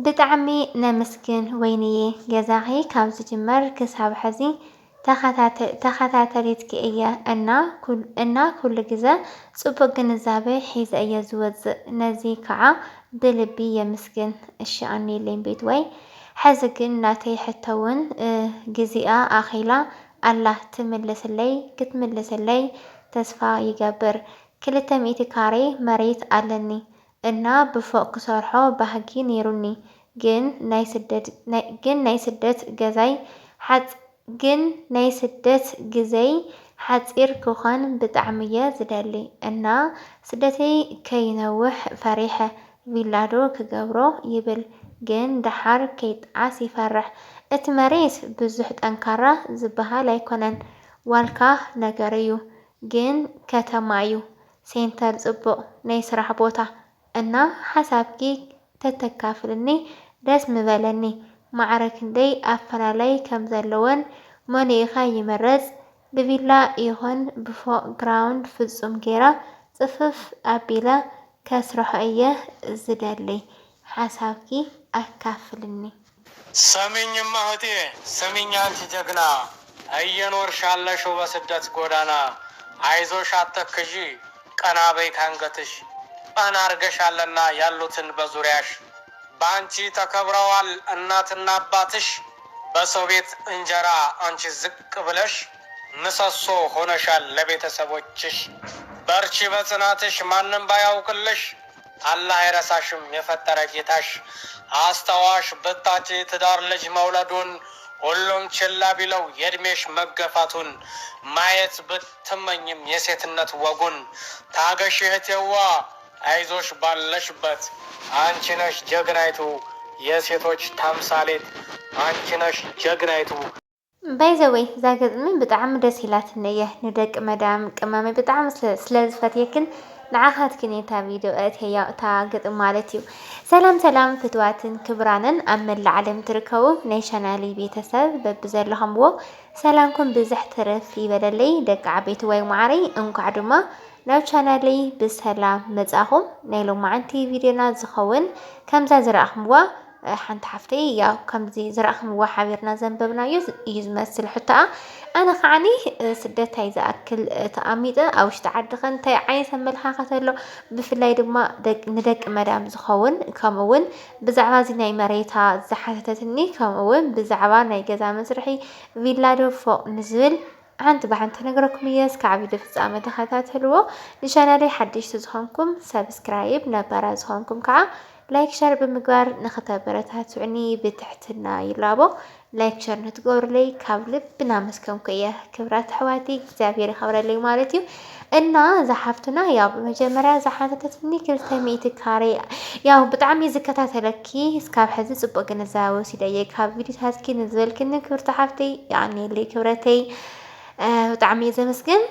ብጣዕሚ ነመስግን ወይንዬ ገዛኺ ካብ ዝጅመር ክሳብ ሕዚ ተኸታተሊትኪ እየ እና ኩሉ ግዜ ፅቡቅ ግንዛቤ ሒዘ እየ ዝወፅእ ነዚ ከዓ ብልቢ የመስግን እሺ ቤትወይ ሕዚ ግን ናተይ ሕቶ እውን ግዚኣ ኣኺላ ኣላ ክትምልሰለይ ተስፋ ይገብር 200 ካሬ መሬት ኣለኒ እና ብፎቅ ክሰርሖ ባህጊ ነይሩኒ ግን ናይ ስደት ግዜይ ሓፂር ክኾን ብጣዕሚ እየ ዝደሊ እና ስደተይ ከይነውሕ ፈሪሐ ቪላዶ ክገብሮ ይብል ግን ድሓር ከይጥዓስ ይፈርሕ እቲ መሬት ብዙሕ ጠንካራ ዝበሃል ኣይኮነን ዋልካ ነገር እዩ ግን ከተማ እዩ ሴንተር ጽቡቕ ናይ ስራሕ ቦታ እና ሓሳብኪ ተተካፍልኒ ደስ ምበለኒ ማዕረ ክንደይ ኣፈላላይ ከም ዘለወን መሊእኻ ይመረጽ ብቪላ ይኹን ብፎቅ ግራውንድ ፍጹም ጌራ ጽፍፍ ኣቢለ ከስርሖ እየ ዝደሊ ሓሳብኪ ኣካፍልኒ። ሰሚኝማ እህቴ ሰሚኝ አንቺ ጀግና እየኖርሽ ያለሽው በስደት ጎዳና አይዞሽ አትተክዢ ቀና በይ ካንገትሽ ቀና አርገሻልና ያሉትን በዙሪያሽ በአንቺ ተከብረዋል እናትና አባትሽ በሰው ቤት እንጀራ አንቺ ዝቅ ብለሽ ምሰሶ ሆነሻል ለቤተሰቦችሽ በርቺ በጽናትሽ ማንም ባያውቅልሽ አላህ አይረሳሽም የፈጠረ ጌታሽ አስተዋሽ በታች ትዳር ልጅ መውለዱን ሁሉም ችላ ቢለው የእድሜሽ መገፋቱን ማየት ብትመኝም የሴትነት ወጉን ታገሽ እህቴዋ አይዞሽ ባለሽበት አንቺ ነሽ ጀግናይቱ የሴቶች ተምሳሌት አንቺ ነሽ ጀግናይቱ። ባይዘወይ ዛገጥምን ብጣዕሚ ደስ ኢላትነየ ንደቂ መዳም ቅመመ ብጣዕሚ ስለዝፈትየክን ንዓኻትክን እታ ቪድዮ እታ ግጥም ማለት እዩ። ሰላም ፍትዋትን ክብራንን ኣብ መላእ ዓለም ትርከቡ ናይ ቻናሊ ቤተሰብ በብዘለኹምዎ ሰላምኩም ብዝሕ ትርፍ ይበለለይ ደቂ ዓበይቲ ወይ ማዕረይ እንኳዕ ድማ ናብ ቻናለይ ብሰላም መጻኹም ናይ ሎማዓንቲ ቪድዮና ዝኸውን ከምዛ ዝረኣኹምዋ ሓንቲ ሓፍተይ ያው ከምዚ ዝረኣኹምዋ ሓቢርና ዘንበብናዮ እዩ ዝመስል ሕቶኣ ኣነ ከዓኒ ስደታይ ዝኣክል ተኣሚጠ ኣብ ውሽጢ ዓዲ ኸ እንታይ ዓይነት ኣመለኻኽታ ኣሎ ብፍላይ ድማ ንደቂ መዳም ዝኸውን ከምኡውን ብዛዕባ እዚ ናይ መሬታ ዝሓተተትኒ ከምኡውን ብዛዕባ ናይ ገዛ መስርሒ ቪላዶ ፎቅ ንዝብል ሓንቲ ብሓንቲ ነገረኩም እየ እስካዕ ቪድዮ ፍጻመ ተኸታተልዎ ንቻናለይ ሓደሽቲ ዝኾንኩም ሰብስክራይብ ነባራ ዝኾንኩም ከዓ ላይክ ሸር ብምግባር ንኽተበረታትዑኒ ብትሕትና ይላቦ ላይክ ሸር ንትገብሩለይ ካብ ልቢ እናመስገንኩ እየ ክብራት ኣሕዋቲ እግዚኣብሔር ይኸብረለይ ማለት እዩ እና ዝሓፍትና ያው በመጀመርያ ዝሓተተትኒ 200 ካሬ ያው ብጣዕሚ ዝከታተለኪ እስካብ ሕዚ ጽቡቕ ግንዛቤ ወሲደየ ካብ ቪድዮታትኪ ንዝበልክኒ ክብርቲ ሓፍተይ ያዕኒለይ ክብረተይ ብጣዕሚ ዘመስግን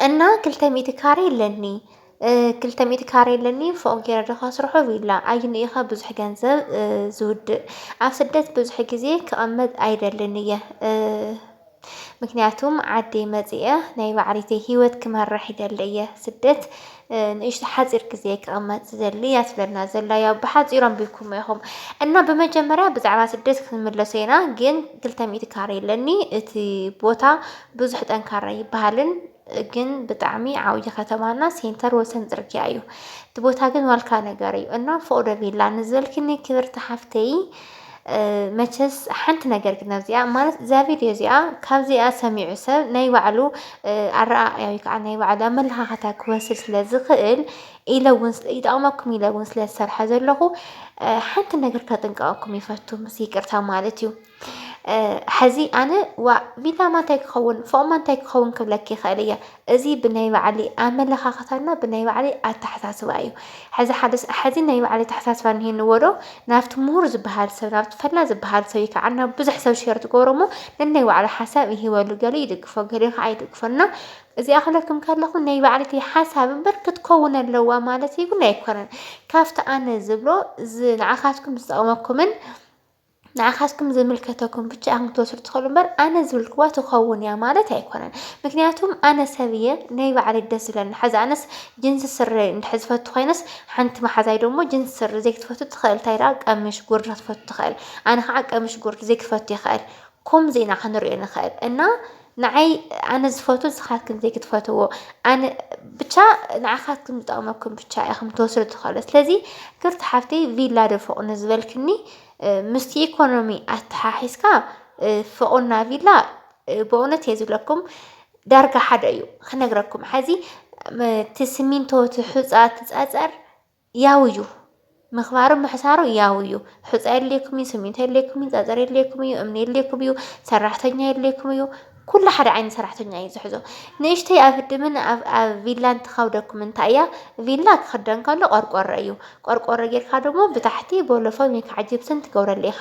እና 200 ካሬ ኣለኒ 200 ካሬ ኣለኒ ፎቅ ጌረ ዶ ከስርሖ ቪላ ኣይንኢኻ ብዙሕ ገንዘብ ዝውድእ ኣብ ስደት ብዙሕ ግዜ ክቕመጥ ኣይደልን እየ ምክንያቱም ዓዲ መፂአ ናይ ባዕለይ ሂወት ክመርሕ ይደሊ እየ ስደት ንእሽቶ ሓፂር ግዜ ክቕመጥ ዝደሊ እያ ትብለና ዘላ ያው ብሓፂሮም ቢልኩም ኢኹም እና ብመጀመርያ ብዛዕባ ስደት ክንምለስ ኢና ግን 200 ካሬ ኣለኒ እቲ ቦታ ብዙሕ ጠንካራ ይበሃልን ግን ብጣዕሚ ዓብይ ከተማና ሴንተር ወሰን ጽርግያ እዩ እቲ ቦታ ግን ዋልካ ነገር እዩ እና ፎቅ ዶ ቪላ ንዝበልክኒ ክብርቲ ሓፍተይ መቸስ ሓንቲ ነገር ግን ኣብዚኣ ማለት እዛ ቪድዮ እዚኣ ካብዚኣ ሰሚዑ ሰብ ናይ ባዕሉ ኣረኣእያ ወይ ከዓ ናይ ባዕሉ ኣመለኻኽታ ክወስድ ስለዝኽእል ይጠቕመኩም ኢለ እውን ስለዝሰርሐ ዘለኹ ሓንቲ ነገር ከጥንቀቐኩም ይፈቱ ምስ ይቅርታ ማለት እዩ ሕዚ ኣነ ቪላ ማንታይ ክኸውን ፎቅ ማንታይ ክኸውን ክብለኪ ይኽእል እየ እዚ ብናይ ባዕሊ ኣመለኻኽታና ብናይ ባዕሊ ኣተሓሳስባ እዩ ሕዚ ናይ ባዕሊ ኣተሓሳስባ እንሂንዎ ዶ ናብቲ ምሁር ዝበሃል ሰብ ናብቲ ፈላ ዝበሃል ሰብ ከዓ ናብ ብዙሕ ሰብ ሸር ትገብሮ እሞ ነናይ ባዕሉ ሓሳብ ይህበሉ ገለ ይድግፎ ገለ ከዓ ኣይድግፎና እዚኣ ክለኩም ከለኹ ናይ ባዕለይቲ ሓሳብ እምበር ክትከውን ኣለዋ ማለት እዩ ግን ኣይኮነን ካብቲ ኣነ ዝብሎ ንዓኻትኩም ዝጠቕመኩምን ንዓኻትኩም ዝምልከተኩም ብቻ ኣንክ ትወስዱ ትኽእሉ እምበር ኣነ ዝብልክዋ ትኸውን እያ ማለት ኣይኮነን። ምክንያቱም ኣነ ሰብ እየ ናይ ባዕለይ ደስ ዝብለኒ ሓዚ ኣነስ ጅንሲ ስረ እንድሕር ዝፈቱ ኮይነስ ሓንቲ መሓዛይ ደሞ ጅንሲ ስረ ዘይክትፈቱ ትኽእል እንታይ ደኣ ቀምሽ ጉርዲ ክትፈቱ ትኽእል ኣነ ከዓ ቀምሽ ጉርዲ ዘይክትፈቱ ይኽእል ከምዚ ኢና ክንሪኦ ንኽእል እና ንዓይ ኣነ ዝፈቱ ንስኻትኩም ዘይክትፈትዎ ኣነ ብቻ ንዓኻትኩም ዝጠቕመኩም ብቻ ኢኹም ትወስዱ ትኽእሉ። ስለዚ ክርቲ ሓፍተይ ቪላ ዶ ፍቕኒ ዝበልክኒ ምስቲ ኢኮኖሚ ኣተሓሒዝካ ፍቑና ቪላ ብእውነት እየ ዝብለኩም ዳርጋ ሓደ እዩ ክነግረኩም ሕዚ እቲ ስሚንቶ እቲ ሑፃ ትፀፀር ያው እዩ ምኽባሩ ምሕሳሩ ያው እዩ ሑፃ የድልየኩም እዩ ስሚንቶ የድልየኩም እዩ ፀፀር የድልየኩም እዩ እምኒ የድልየኩም እዩ ሰራሕተኛ የድልየኩም እዩ ኩሉ ሓደ ዓይነት ሰራሕተኛ እዩ ዝሕዞ ንእሽተይ ኣብ ህድምን ኣብ ቪላ እንትኸብደኩም እንታይ እያ ቪላ ክኽደን ከሎ ቆርቆሮ እዩ ቆርቆሮ ጌርካ ደሞ ብታሕቲ ቦሎፎም ወይ ከዓ ጅብሰን ትገብረሉ ኢኻ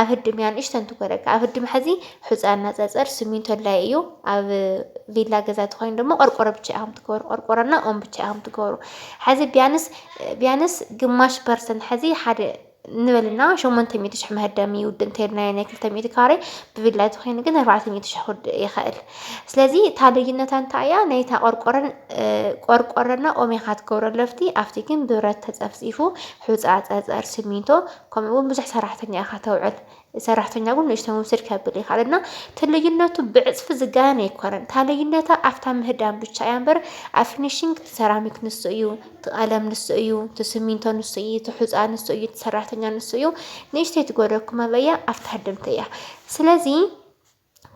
ኣብ ህድም እያ ንእሽተን ትጎረካ ኣብ ህድም ሕዚ ሑፃና ፀፀር ስሚንቶ ላይ እዩ ኣብ ቪላ ገዛ ተኾይኑ ደሞ ቆርቆሮ ብቻ ኢኹም ትገብሩ ቆርቆሮና ኦም ብቻ ኢኹም ትገብሩ ሕዚ ቢያንስ ግማሽ ፐርሰንት ሕዚ ሓደ ንበልና 800,000 መህደም ይውድ እንተይልና ናይ 200 ካሬ ብቪላ ተኾይኑ ግን 400,000 ክውድእ ይኽእል። ስለዚ እታ ልዩነታ እንታይ እያ ናይታ ቆርቆሮና ኦም ኢኻ ትገብሮ ለፍቲ ኣብቲ ግን ብረት ተፀፍፂፉ ሑፃ ፀፀር ስሚንቶ ከምኡ እውን ብዙሕ ሰራሕተኛ ኢኻ ተውዕል ሰራሕተኛ እውን ንእሽተይ ምውሰድ ከብል ይኽእል እና እቲ ልዩነቱ ብዕፅፊ ዝጋነ ኣይኮነን እታ ልዩነታ ኣፍታ ምህዳም ብቻ እያ እምበር ኣብ ፊኒሽንግ እቲ ሰራሚክ ንሱ እዩ እቲ ቀለም ንሱ እዩ እቲ ስሚንቶ ንሱ እዩ እቲ ሑፃ ንሱ እዩ እቲ ሰራሕተኛ ንሱ እዩ ንእሽተይ ትጎደኩም ኣበያ ኣፍታ ህድምቲ እያ ስለዚ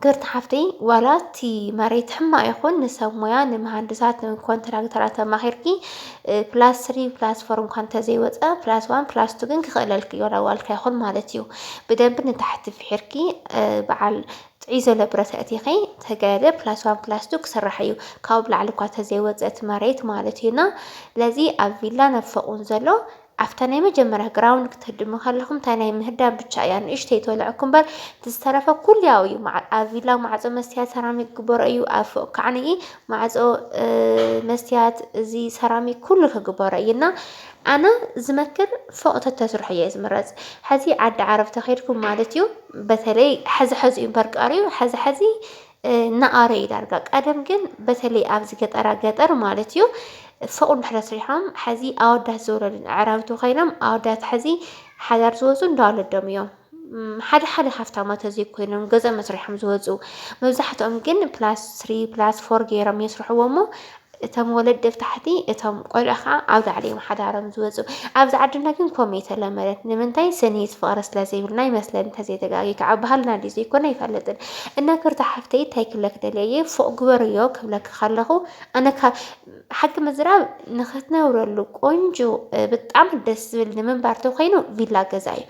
ክብርቲ ሓፍተይ ዋላ እቲ መሬት ሕማቕ ይኹን ንሰብ ሞያ ንመሃንድሳት ንኮንትራክተራት ኣማኺርኪ ፕላስ 3 ፕላስ 4 እንኳ እንተዘይወፀ ፕላስ 1 ፕላስ 2 ግን ክኽእለልክ እዩ ዋላ ዋልካ ይኹን ማለት እዩ ብደንቢ ንታሕቲ ፍሒርኪ በዓል ጥዒ ዘሎ ብረት ኣእቲኺ ተገደ ፕላስ 1 ፕላስ 2 ክስራሕ እዩ ካብኡ ብላዕሊ እኳ ተዘይወፀ እቲ መሬት ማለት እዩና ለዚ ኣብ ቪላ ነፈቑን ዘሎ ኣፍታ ናይ መጀመርያ ግራውንድ ክትህድሙ ከለኹም እንታይ ናይ ምህዳም ብቻ እያ ንእሽተይ ትበልዐኩም እምበር ዝተረፈ ኩሉ ያው እዩ ኣብ ቪላ ማዕፆ መስትያት ሰራሚክ ክግበሮ እዩ ኣብ ፎቅ ከዓኒ ማዕፆ መስትያት እዚ ሰራሚክ ኩሉ ክግበሮ እዩና ኣነ ዝመክር ፎቅ ተተስርሑ እየ ዝምረፅ ሕዚ ዓዲ ዓረብ ተኸይድኩም ማለት እዩ በተለይ ሕዚ እዩ እምበር ቀሪዩ ሕዚ እናኣረ እዩ ዳርጋ ቀደም ግን በተለይ ኣብዚ ገጠር ማለት እዩ ፎቅ እንድሕር ሰሪሖም ሕዚ ኣወዳት ዝወለዱ ኣዕራብቱ ኮይኖም ኣወዳት ሕዚ ሓዳር ዝወፁ እንዳወለዶም እዮም ሓደ ሃፍታማት ዘይኮይኖም ገዛ መስሪሖም ዝወፁ መብዛሕትኦም ግን ፕላስ 3 ፕላስ 4 ገይሮም ይስርሕዎ እሞ እቶም ወለድ ታሕቲ እቶም ቆልዑ ከዓ ኣብ ላዕሊ እዮም ሓዳሮም ዝወፁ ኣብዚ ዓድና ግን ከምኡ የተለመደ ንምንታይ ስኒት ፍቕሪ ስለዘይብልና ይመስለኒ እንተዘይተጋጊ ከዓ ባህልና ድዩ ዘይኮነ ኣይፈልጥን እና ክብርቲ ሓፍተይ እንታይ ክብለክ ደልየ ፎቅ ግበርዮ ክብለክ ከለኹ ኣነ ሓቂ ምዝራብ ንኽትነብረሉ ቆንጆ ብጣዕሚ ደስ ዝብል ንምንባር ተኮይኑ ቪላ ገዛ እዩ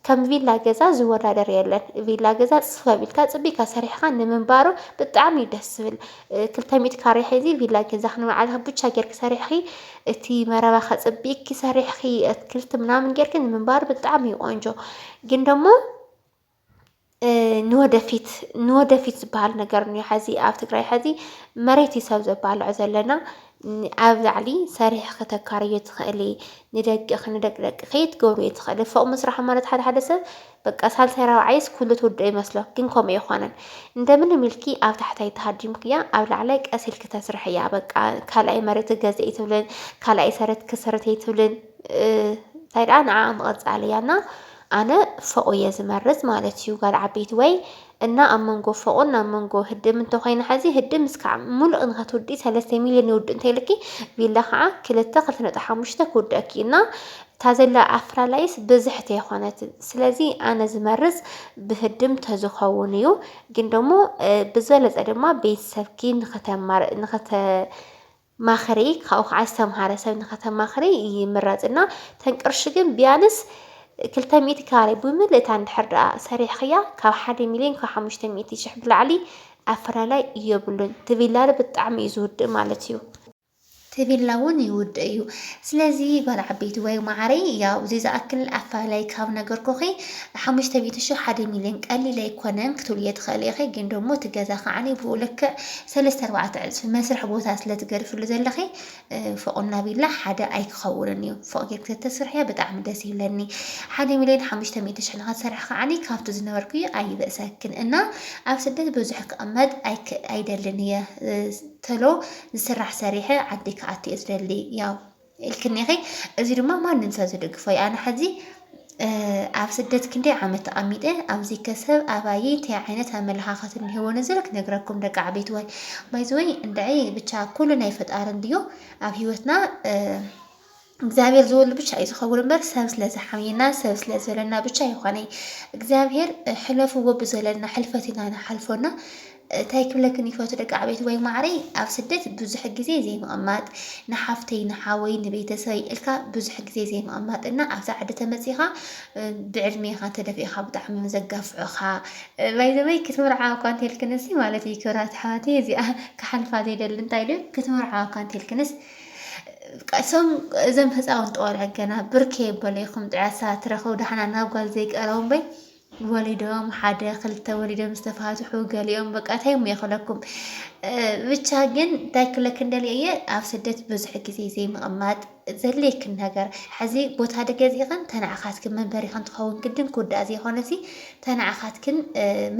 ከም ቪላ ገዛ ዝወዳደር የለን ቪላ ገዛ ጽፈቢልካ ጽቢካ ሰሪሕካ ንምንባሩ ብጣዕሚ ደስ ዝብል 200 ካሬ ሒዚ ቪላ ገዛ ክንባዓልካ ብቻ ጌርክ ሰሪሕኺ እቲ መረባኻ ጽቢክ ሰሪሕኺ ኣትክልቲ ምናምን ጌርክ ንምንባሩ ብጣዕሚ ቆንጆ ግን ደሞ ንወደፊት ዝበሃል ነገር እንዮ ሕዚ ኣብ ትግራይ ሕዚ መሬት ሰብ ዘባልዖ ዘለና ኣብ ላዕሊ ሰሪሕ ከተካርዮ ትኽእሊ ንደቂ ከይትገብሩ ትኽእሊ ፎቅ ምስራሕ ማለት ሓደ ሰብ በቃ ሳልሳይ ራብዓይስ ኩሉ ትውድእ ይመስሎ ግን ከምኡ ኣይኮነን እንደምን ሚልኪ ኣብ ታሕታይ ተሃዲምክያ ኣብ ላዕላይ ቀሲልክ ተስርሕ እያ በቃ ካልኣይ መሬት ገዝእ ትብልን ካልኣይ ሰረት ክስርት ትብልን እንታይ ደኣ ንዓ መቐፃል እያና ኣነ ፎቅ እየ ዝመርፅ ማለት እዩ ጋል ዓበይቲ ወይ እና ኣብ መንጎ ፎቅን ኣብ መንጎ ህድም እንተኮይነ ሕዚ ህድም እስካዕ ሙሉእ ንኸትውዲ 3 ሚልዮን ይውድእ እንተይልኪ ቪላ ከዓ 2.5 ክውድአኪ እና እታ ዘላ ኣፍራላይስ ብዝሕቲ የኾነት ስለዚ ኣነ ዝመርፅ ብህድም ተዝኸውን እዩ ግን ደሞ ብዝበለፀ ድማ ቤተሰብኪ ንኸተማኽሪ ካብኡ ከዓ ዝተምሃረ ሰብ ንኸተማኽሪ ይምረፅና ተንቅርሺ ግን ቢያንስ 200 ካሬ ብምልእታ እንድሕር ደኣ ሰሪሕኽያ ካብ 1 ሚልዮን ካብ 500,000 ብላዕሊ ኣፈላላይ የብሉን ትቪላ ብጣዕሚ እዩ ዝውድእ ማለት እዩ تبيلاون يوديو سلازي قال عبيت وي معري يا وزي أكل أفعلي كاو نجر كوخي حمش تبي تشو حد ميلين قال لي ليكونن كتوليت خليخي جندو مو تجازا عني بقولك 3-4 عز في مسرح بوتاس لا تقرف اللي زلخي فقلنا بالله حدا أي خورني فوق تسرح يا بتعمل دسي لني حد ميلين حمش تبي تشحن هاد سرح عني كافتو زنوركي أي بسكن إنه أفسدت بزحك أمد أي دلني تلو نسرح سريحة عدك عتي إزرائيلي ياو الكنيخي أزيد ما ننسى زدق فاي أنا حدي أفسدت كندي عمت أميدة أمزي كسب أبايي تعينتها ملحقة اللي هو نزلك نقرأكم دق عبيت واي بايزوي ندعي بتشا كلنا يفت أرنديو أبيوتنا እግዚአብሔር ዝወሉ ብቻ እዩ ዝኸውን እምበር ሰብ ስለ ዝሓሚና ሰብ ስለ ዘለና ብቻ ይኾነ እግዚአብሔር ሕለፍዎ ብዘለና ሕልፈት ኢና ንሓልፎና እንታይ ክብለክን ይፈቱ ደቂ ዓበይቲ ወይ ማዕረ ኣብ ስደት ብዙሕ ግዜ ዘይምቕማጥ ንሓፍተይ ንሓወይ ንቤተሰበይ ኢልካ ብዙሕ ግዜ ዘይምቕማጥ እና ኣብዛ ዓዲ ተመፂኻ ብዕድሜኻ ተደፊእኻ ብጣዕሚ ዘጋፍዑኻ ባይዘወይ ክትምርዓ እኳ እንተይልክንስ ማለት እዩ ክብራት ሓዋቴ እዚኣ ክሓልፋ ዘይደሊ እንታይ ድዩ ክትምርዓ እኳ እንተይልክንስ እዞም ህፃውንቲ ቆልዑ ገና ብርኬ የበለይኹም ጥዕሳ ትረኸቡ ዳሕና ናብ ጓል ዘይቀረቡ በይ ወሊዶም 1-2 ወሊዶም ዝተፋትሑ ገሊኦም በቃ ታይሙ የኽለኩም ብቻ ግን እንታይ ክለክ እንደልየ ኣብ ስደት ብዙሕ ግዜ ዘይምቕማጥ ዘድልየክን ነገር ሕዚ ቦታ ደገዚእኽን ተናዕኻትክን መንበሪኽን ትኸውን ግድን ክውዳእ ዘይኮነሲ ተናዕኻትክን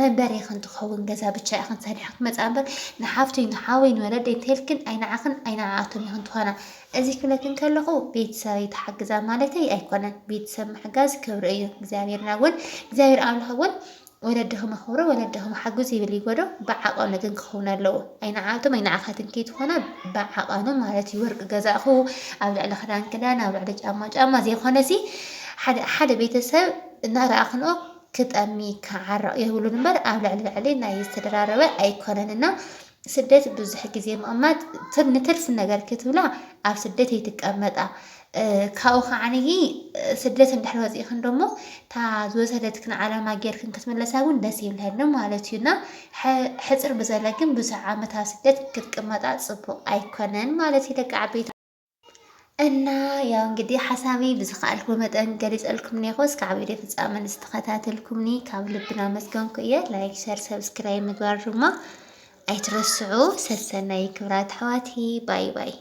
መንበሪኽን ትኸውን ገዛ ብቻ ኢኽን ሰሪሕካ ክመፃ እምበር ንሓፍተይ ንሓወይ ንወለደይ እንተይልክን ኣይንዓኽን ኣይንዓኣቶም ኢኽን ትኾና እዚ ክብለክን ከለኹ ቤተሰበይ ተሓግዛ ማለተይ ኣይኮነን ቤተሰብ ምሕጋዝ ክብሪ እዩ እግዚኣብሔርና እውን እግዚኣብሔር ኣምላኽ እውን ወለድኹም ኣኽብሮ ወለድኹም ሓግዙ ይብል ይጎዶ ብዓቐኑ ግን ክኸውን ኣለዎ ኣይንዓኣቶም ኣይንዓኻትን ከይትኾና ብዓቐኑ ማለት እዩ ወርቂ ገዛእኹ ኣብ ልዕሊ ክዳን ኣብ ልዕሊ ጫማ ዘይኮነሲ ሓደ ቤተሰብ እናረኣኽንኦ ክጠሚ ክዓረቕ የብሉን እምበር ኣብ ልዕሊ ናይ ዝተደራረበ ኣይኮነንና ስደት ብዙሕ ግዜ ምቕማጥ ንትርፊ ነገር ክትብላ ኣብ ስደት ይትቀመጣ ካብኡ ከዓነይ ስደት እንድሕር ወፂእኽን ደሞ እታ ዝወሰደትክን ዓላማ ጌርክን ክትምለሳ እውን ደስ ይብልሃኒ ማለት እዩና ሕፅር ብዘለ ግን ብዙሕ ዓመት ኣብ ስደት ክትቅመጣ ፅቡቕ ኣይኮነን ማለት እዩ ደቂ ዓበይቲ እና ያው እንግዲህ ሓሳቢ ብዝኽኣልኩ መጠን ገሊፀልኩም እኒኹ እስካብ ቪድዮ ፍጻመ ዝተኸታተልኩምኒ ካብ ልብና መስገንኩ እየ ላይክ ሸር ሰብስክራይብ ምግባር ድማ ኣይትረስዑ ሰሰናይ ክብራት ኣሕዋቲ ባይ ባይ